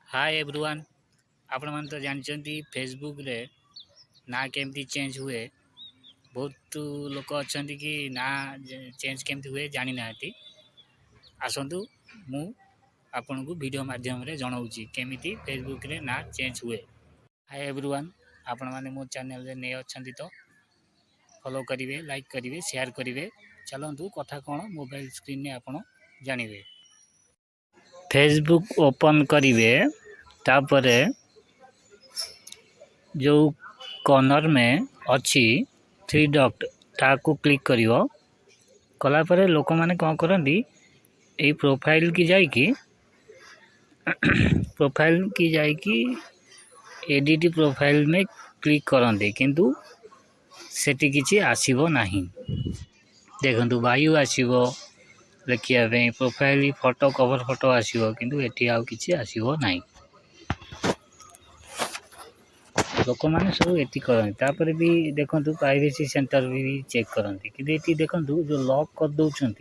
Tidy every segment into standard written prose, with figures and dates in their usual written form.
Hi everyone आपण मन तो जानचंती फेसबुक रे ना केमती चेंज हुए। बहुत लोक अच्छा कि ना चेंज केमती हुए जानी नाती। आसतु मु आपन को वीडियो माध्यम रे जणाउची केमिति फेसबुक रे ना चेंज हुए। हाय एवरीवन आपण माने मो चैनल रे नै अछंती तो फॉलो करिवे, लाइक करिवे, शेयर करिवे। चलंतु कथा कोन मोबाइल स्क्रीन ने आपण जानिवे। फेसबुक ओपन करिवे तापरे जो कॉर्नर में अच्छी थ्री डॉट ताकू क्लिक करियो। कला परे लोक माने कौन करंदी ए प्रोफाइल की जाई कि प्रोफाइल की जाई कि एडिट प्रोफाइल में क्लिक करंदी किंतु सेटी किछि आसीबो नाही। देखंतु बायो आसीबो देखिया पे प्रोफाइल फोटो कवर फोटो आसीबो किंतु एठी आउ किछि आसीबो नाही। लोक मैंने सब ये करते भी देखु प्राइवेसी सेंटर भी चेक करती कि देखु जो लॉक कर दौरान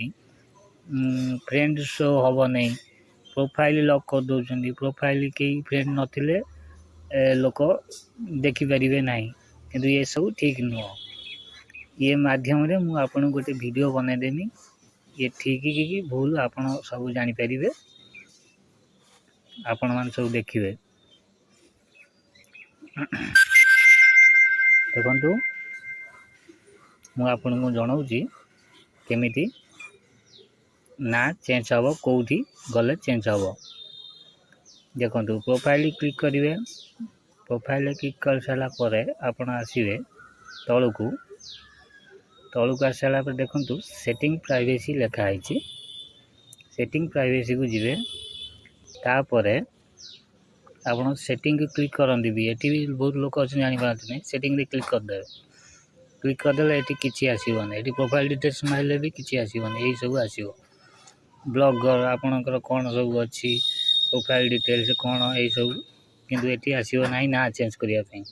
फ्रेंड शो हम नहीं प्रोफाइल लॉक कर दौरान प्रोफाइल कई फ्रेंड नथिले लोक देखिपारे ना कि ये सब ठीक नुह। ये माध्यम रे मु आपन गोटे वीडियो बनईदेमी ये ठीक कि भूल आपन सब जानीपारे आपण मान सब देखिए। देखु मुझे जनाऊँगी केमिति ना चेंज हम कौटी गले चेंज हम। देखो प्रोफाइल क्लिक करेंगे। प्रोफाइल क्लिक कर सारा आपड़ आसवे तलू तलू आस सारा देखु सेटिंग प्राइवेसी लिखाई। सेटिंग प्राइवेसी को जीवे तापर आप सेटिंग क्लिक करते भी ये भी बहुत लोग अच्छे जापारती नहीं। सेटिंग क्लिक करदे क्लिक करदे ये किसी आसवन ये प्रोफाइल डिटेल्स मारे भी किसी आसवन यही सब आसो। ब्लॉगर आपणकर कौन सब अच्छी प्रोफाइल डिटेल्स कौन यही सब किंतु ये आसो ना ना चेंज करने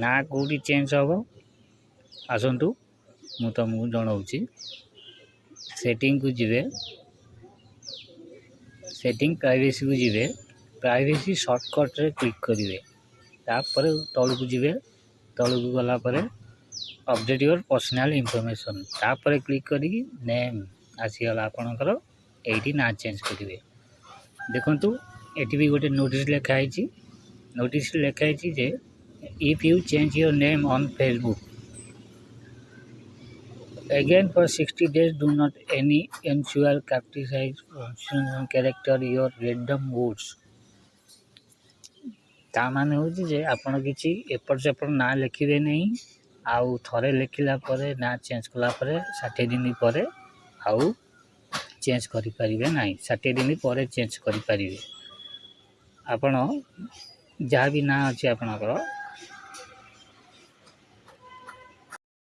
ना कौटी चेंज हम। आसतु मु तुमको जनाऊँगी सेटिंग को जीवे सेटिंग प्राइवेसी को जीवे प्राइवेसी शॉर्टकट रे क्लिक करेंगे तापर तलू को जीवे तलू को गला परे अपडेट योर पर्सनल इनफॉरमेशन तापर क्लिक करी नेम आसीगला आपणकर एटी ना चेंज करेंगे। देखंतु एटी भी गोटे नोटिस लिखाई। नोटिस लिखाई जे if you change your name on Facebook again for 60 days do not any unusual capitalize character your random words। ता माने होची जे आपण किछि एपट सेपट ना लिखिबे नहीं आउ थरे लिखिला परे ना चेंज कला परे 60 दिन परे आउ चेंज करि परिबे नहीं। 60 दिन परे चेंज करि परिबे। आपण जहाँ भी ना अछि आपनकर